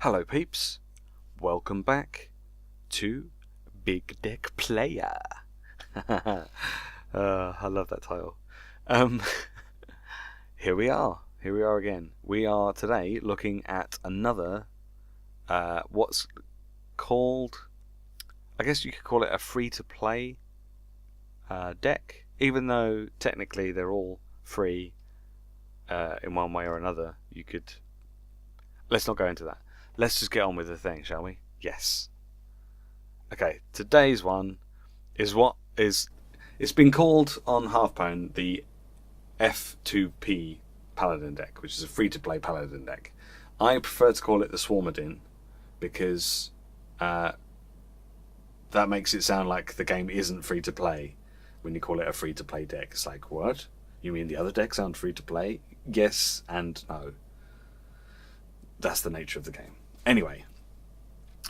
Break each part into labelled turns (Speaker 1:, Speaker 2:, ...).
Speaker 1: Hello peeps, welcome back to Big Deck Playa. I love that title. Um, here we are again. We are today looking at another, what's called, I guess you could call it a free-to-play deck, even though technically they're all free in one way or another. Let's not go into that. Let's just get on with the thing, shall we? Yes. Okay, today's one is it's been called on Hearthstone the F2P Paladin deck, which is a free-to-play Paladin deck. I prefer to call it the Swarmadin because that makes it sound like the game isn't free-to-play when you call it a free-to-play deck. It's like, what? You mean the other decks aren't free-to-play? Yes and no. That's the nature of the game. Anyway,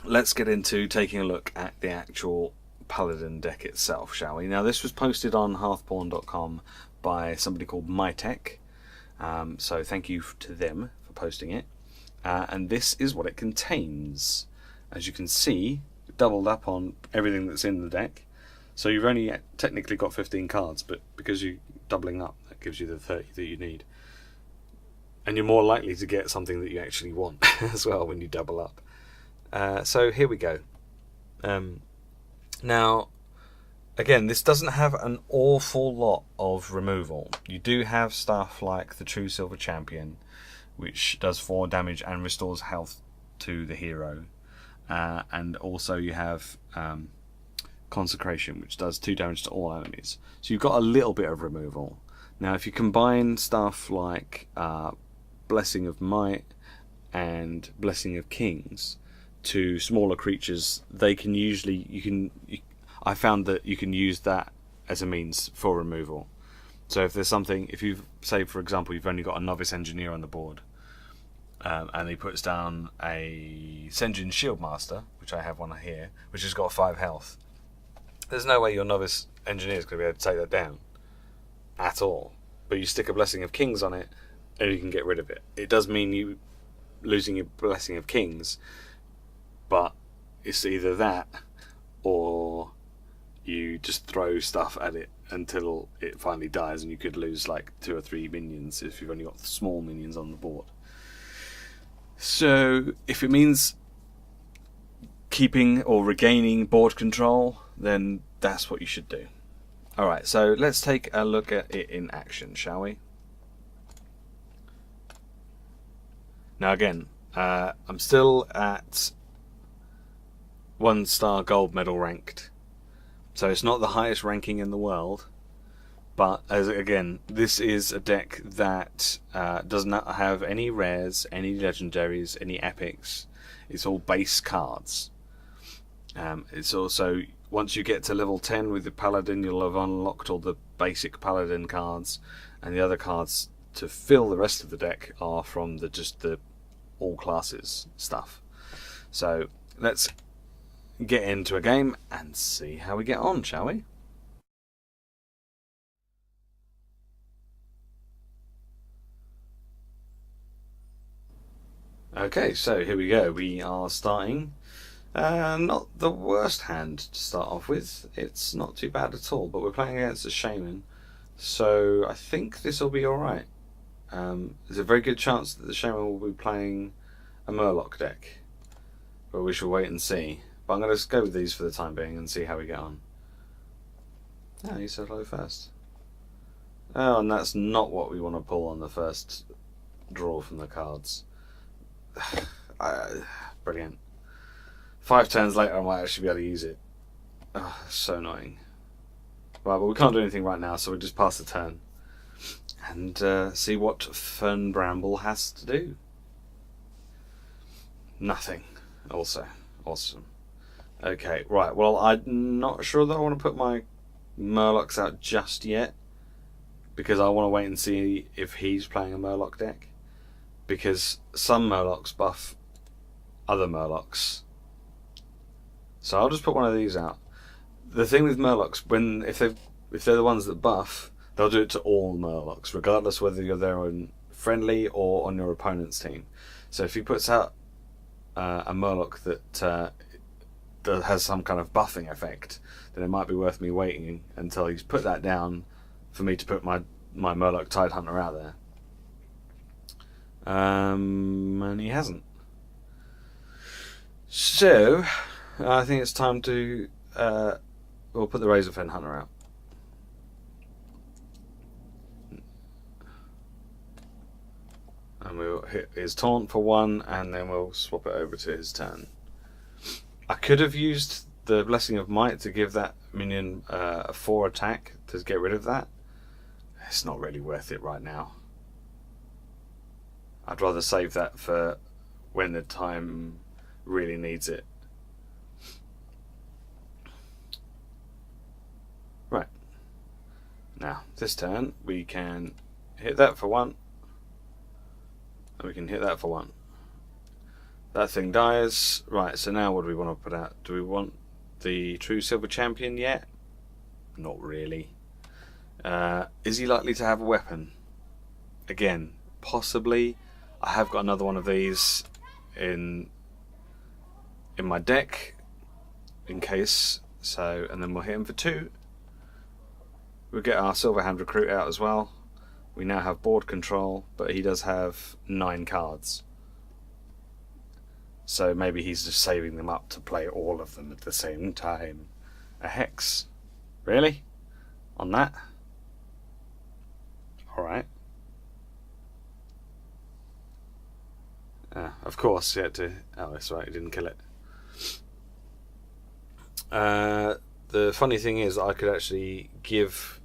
Speaker 1: let's get into taking a look at the actual Paladin deck itself, shall we? Now, this was posted on hearthpawn.com by somebody called MyTech, so thank you to them for posting it. And this is what it contains. As you can see, doubled up on everything that's in the deck. So you've only technically got 15 cards, but because you're doubling up, that gives you the 30 that you need. And you're more likely to get something that you actually want as well when you double up. So here we go. Now, again, this doesn't have an awful lot of removal. You do have stuff like the True Silver Champion, which does 4 damage and restores health to the hero. And also you have Consecration, which does 2 damage to all enemies. So you've got a little bit of removal. Now, if you combine stuff like Blessing of Might and Blessing of Kings to smaller creatures, they can usually I found that you can use that as a means for removal. So if there's something, if you say for example you've only got a Novice Engineer on the board, and he puts down a Sen'jin Shieldmaster, which I have one here, which has got 5 health, there's no way your Novice Engineer is going to be able to take that down at all. But you stick a Blessing of Kings on it and you can get rid of it. It does mean you losing your Blessing of Kings, but it's either that or you just throw stuff at it until it finally dies, and you could lose like 2 or 3 minions if you've only got small minions on the board. So if it means keeping or regaining board control, then that's what you should do. Alright, so let's take a look at it in action, shall we? Now again, I'm still at 1-star gold medal ranked, so it's not the highest ranking in the world, but again, this is a deck that does not have any rares, any legendaries, any epics. It's all base cards. It's also, once you get to level 10 with the Paladin, you'll have unlocked all the basic Paladin cards, and the other cards to fill the rest of the deck are from just the all classes stuff. So let's get into a game and see how we get on, shall we? Okay, so here we go. We are starting. Not the worst hand to start off with. It's not too bad at all, but we're playing against a Shaman, so I think this will be alright. There's a very good chance that the Shaman will be playing a Murloc deck, but we shall wait and see. But I'm going to go with these for the time being and see how we get on. Ah, you said hello first. Oh, and that's not what we want to pull on the first draw from the cards. Brilliant. 5 turns later I might actually be able to use it. Oh, so annoying. Right, but we can't do anything right now, so we'll just pass the turn and see what Fern Bramble has to do. Nothing. Also. Awesome. Okay, right, well, I'm not sure that I want to put my Murlocs out just yet, because I want to wait and see if he's playing a Murloc deck, because some Murlocs buff other Murlocs. So I'll just put one of these out. The thing with Murlocs, if they're the ones that buff, they'll do it to all Murlocs, regardless whether you're there on friendly or on your opponent's team. So if he puts out a Murloc that has some kind of buffing effect, then it might be worth me waiting until he's put that down for me to put my Murloc Tidehunter out there. And he hasn't. So I think it's time to we'll put the Razorfen Hunter out. And we'll hit his taunt for 1, and then we'll swap it over to his turn. I could have used the Blessing of Might to give that minion a 4 attack to get rid of that. It's not really worth it right now. I'd rather save that for when the time really needs it. Right. Now, this turn we can hit that for 1. And we can hit that for 1. That thing dies. Right, so now what do we want to put out? Do we want the True Silver Champion yet? Not really. Is he likely to have a weapon? Again, possibly. I have got another one of these in my deck in case. So, and then we'll hit him for 2. We'll get our Silverhand Recruit out as well. We now have board control, but he does have 9 cards. So maybe he's just saving them up to play all of them at the same time. A Hex? Really? On that? Alright. Of course, he had to... Oh, that's right, he didn't kill it. The funny thing is, I could actually give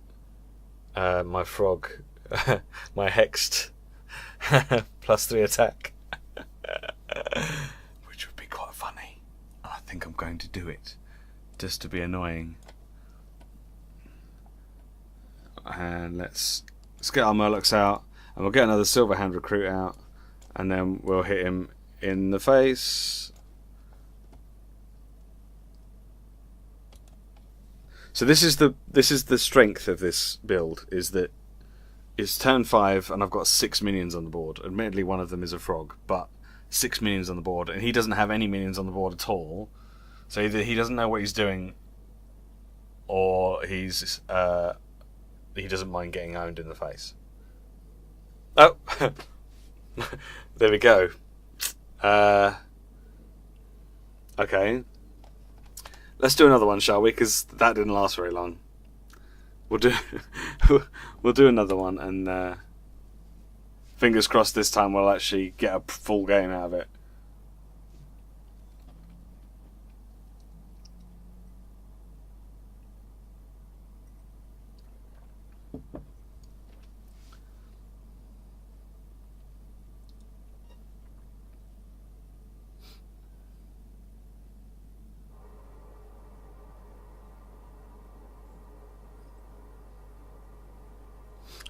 Speaker 1: my frog... my hexed +3 attack, which would be quite funny. I think I'm going to do it just to be annoying. And let's get our Murlocs out, and we'll get another Silverhand Recruit out, and then we'll hit him in the face. So this is the strength of this build, is that it's turn 5 and I've got 6 minions on the board. Admittedly, one of them is a frog, but 6 minions on the board, and he doesn't have any minions on the board at all. So either he doesn't know what he's doing, or he doesn't mind getting owned in the face. Oh, there we go. Okay, let's do another one, shall we? Because that didn't last very long. We'll do another one, and fingers crossed this time we'll actually get a full game out of it.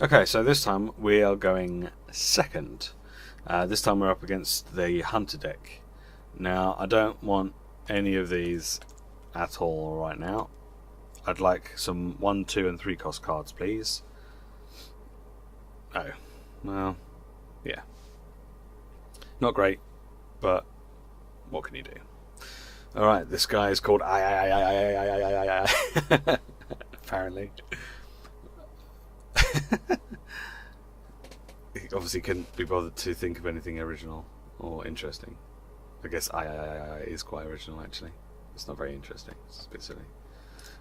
Speaker 1: Okay, so this time we are going second. This time we're up against the Hunter deck. Now, I don't want any of these at all right now. I'd like some 1, 2 and 3 cost cards, please. Oh, well, yeah. Not great, but what can you do? Alright, this guy is called apparently. He obviously couldn't be bothered to think of anything original or interesting. I guess is quite original, actually. It's not very interesting. It's a bit silly.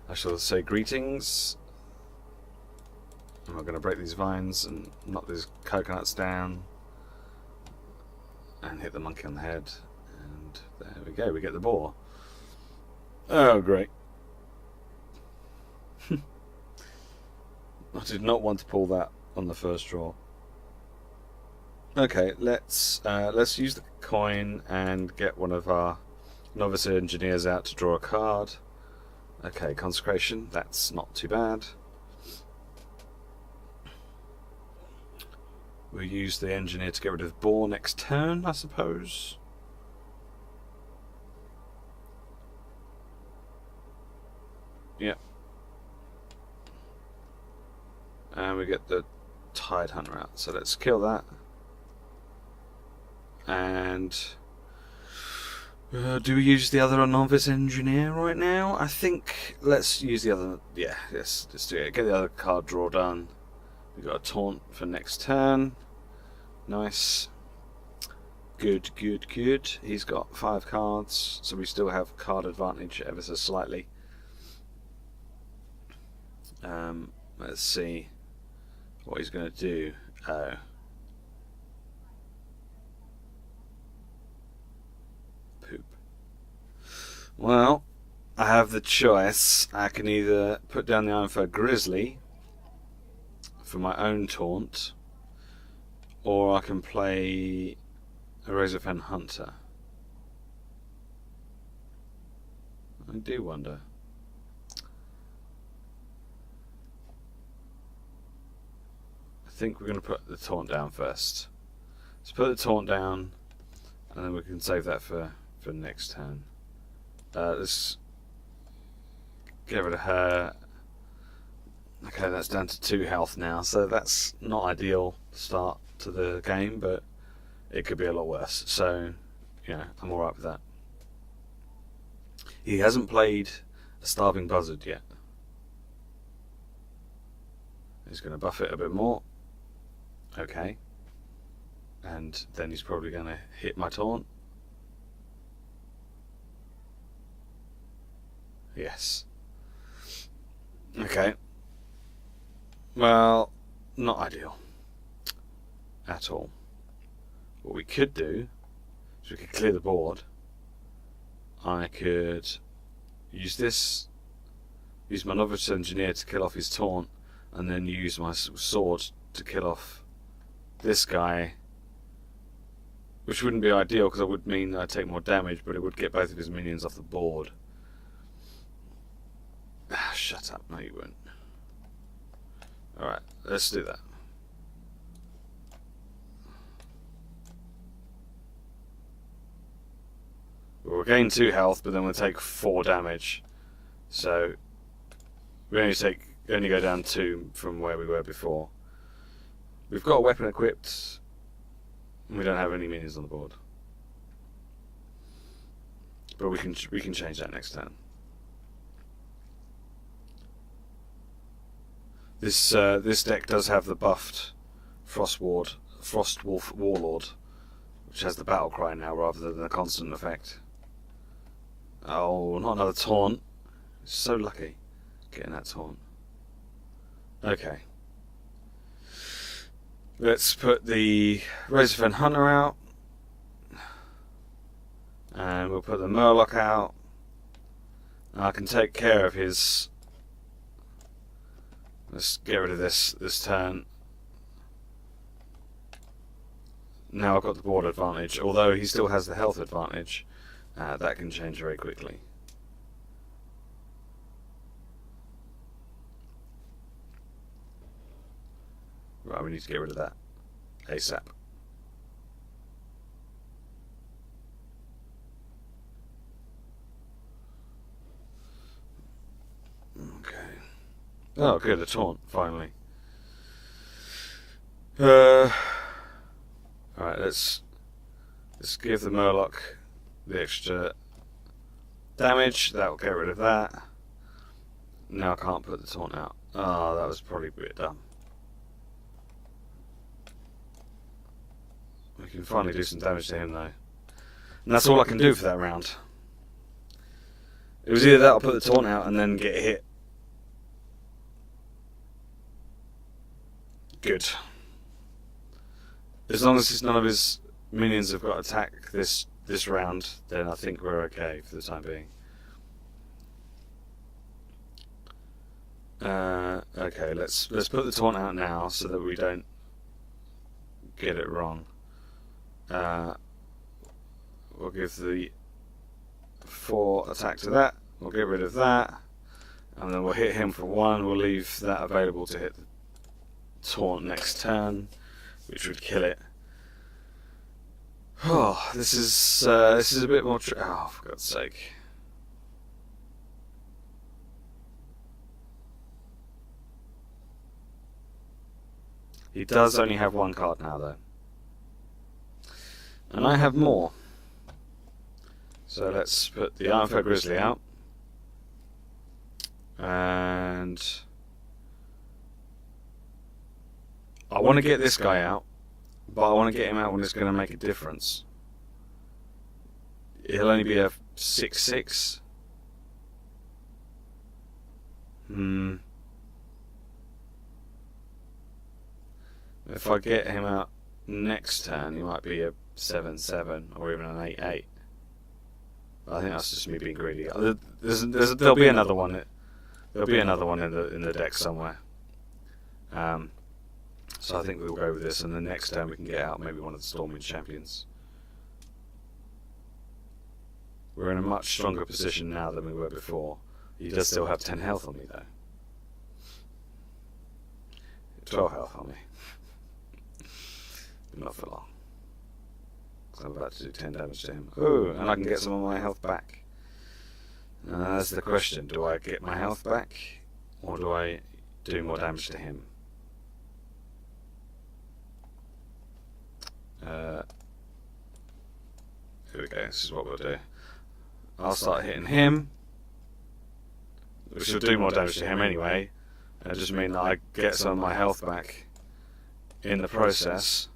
Speaker 1: I shall say greetings. I'm not going to break these vines and knock these coconuts down and hit the monkey on the head. And there we go. We get the boar. Oh, great. I did not want to pull that on the first draw. Okay, let's use the coin and get one of our novice engineers out to draw a card. Okay, consecration. That's not too bad. We'll use the engineer to get rid of boar next turn, I suppose. Yep. And we get the Tidehunter out. So let's kill that. And Do we use the other novice engineer right now? I think let's use the other. Yeah, yes, let's do it. Get the other card draw done. We've got a taunt for next turn. Nice. Good, good, good. He's got 5 cards, so we still have card advantage ever so slightly. Let's see what he's going to do. Oh. Poop. Well, I have the choice. I can either put down the Iron Fur Grizzly for my own taunt, or I can play a Razorfen Hunter. I do wonder. I think we're going to put the taunt down first. Let's put the taunt down, and then we can save that for next turn. Let's get rid of her. Okay, that's down to 2 health now, so that's not ideal start to the game, but it could be a lot worse. So, yeah, I'm alright with that. He hasn't played a Starving Buzzard yet. He's going to buff it a bit more. Okay. And then he's probably going to hit my taunt. Yes. Okay. Well, not ideal. At all. What we could do is we could clear the board. I could use my Novice Engineer to kill off his taunt, and then use my sword to kill off this guy, which wouldn't be ideal because it would mean I'd take more damage, but it would get both of his minions off the board. Ah, shut up. No, you won't. Alright, let's do that. We'll gain 2 health, but then we'll take 4 damage. So we only go down 2 from where we were before. We've got a weapon equipped. We don't have any minions on the board, but we can change that next turn. This deck does have the buffed Frostwolf Warlord, which has the battle cry now rather than the constant effect. Oh, not another taunt. So lucky getting that taunt. Okay. Let's put the Razorfen Hunter out. And we'll put the Murloc out. And I can take care of his... Let's get rid of this turn. Now I've got the board advantage, although he still has the health advantage. That can change very quickly. Right, we need to get rid of that ASAP. Okay. Oh, good, a taunt, finally. Alright, let's give the Murloc the extra damage. That'll get rid of that. Now I can't put the taunt out. Oh, that was probably a bit dumb. We can finally do some damage to him though. And that's all I can do for that round. It was either that or put the taunt out and then get hit. Good. As long as none of his minions have got attack this round, then I think we're okay for the time being. Okay, let's put the taunt out now so that we don't get it wrong. We'll give the 4 attack to that. We'll get rid of that, and then we'll hit him for 1. We'll leave that available to hit the taunt next turn, which would kill it. Oh, this is a bit more. Oh, for God's sake! He does only have 1 card now, though, and I have more. So let's put the Ironfell Grizzly out. And I want to get this guy out, but I want to get him out when it's going to make a difference. He'll only be a 6/6. If I get him out next turn, he might be a 7/7 or even an 8/8. I think that's just me being greedy. There'll be another one. There'll be another one in the deck somewhere. So I think we'll go with this, and the next turn we can get out maybe one of the Stormwind champions. We're in a much stronger position now than we were before. He does still have 10 health on me though. 12 health on me. But not for long. Because I'm about to do 10 damage to him. Oh, and I can get some of my health back. That's the question. Do I get my health back? Or do I do more damage to him? Here we go. This is what we'll do. I'll start hitting him, which will do more damage to him anyway. It'll just mean that I get some of my health back in the process.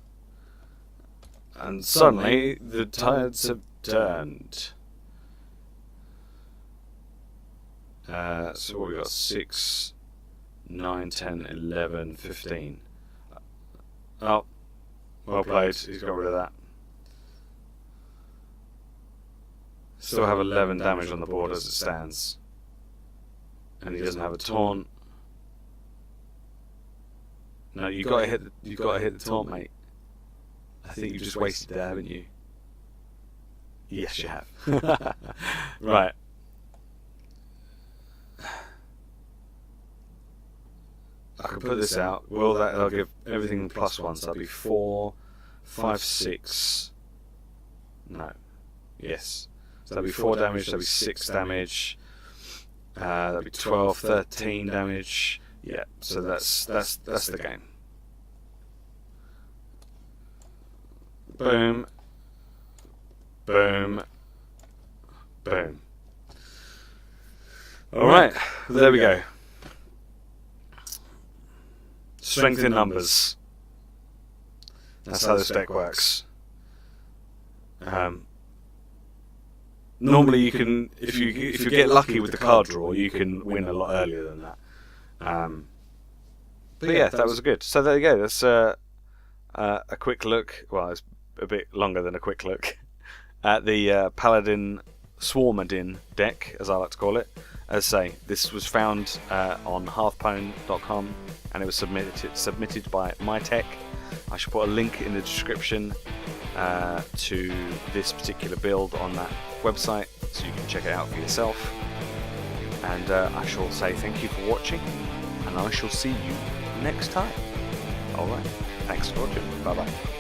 Speaker 1: And suddenly, the tides have turned. So what we got? 6, 9, 10, 11, 15. Oh, well played. He's got rid of that. Still have 11 damage on the board as it stands. And he doesn't have a taunt. No, you gotta hit the taunt, mate. I think you've just wasted that, haven't you? Yes, you have. Right. I can put this out. Will that? I'll give everything +1. So that'll be 4, 5, 6. No. Yes. So that'll be 4 damage. That'll be 6 damage. That'll be 12, 13 damage. Yeah. So that's the game. Boom. Boom. Boom. Alright, there we go. Strength in numbers. That's how this deck works. Normally you can, if you get lucky with the card draw, you can win a lot earlier than that. But yeah, that was good. So there you go. That's a quick look. Well, it's a bit longer than a quick look at the Paladin Swarmadin deck, as I like to call it. As I say, this was found on Hearthstone.com, and it was submitted by MyTech. I shall put a link in the description to this particular build on that website, so you can check it out for yourself. And I shall say thank you for watching, and I shall see you next time. Alright, thanks for watching. Bye bye.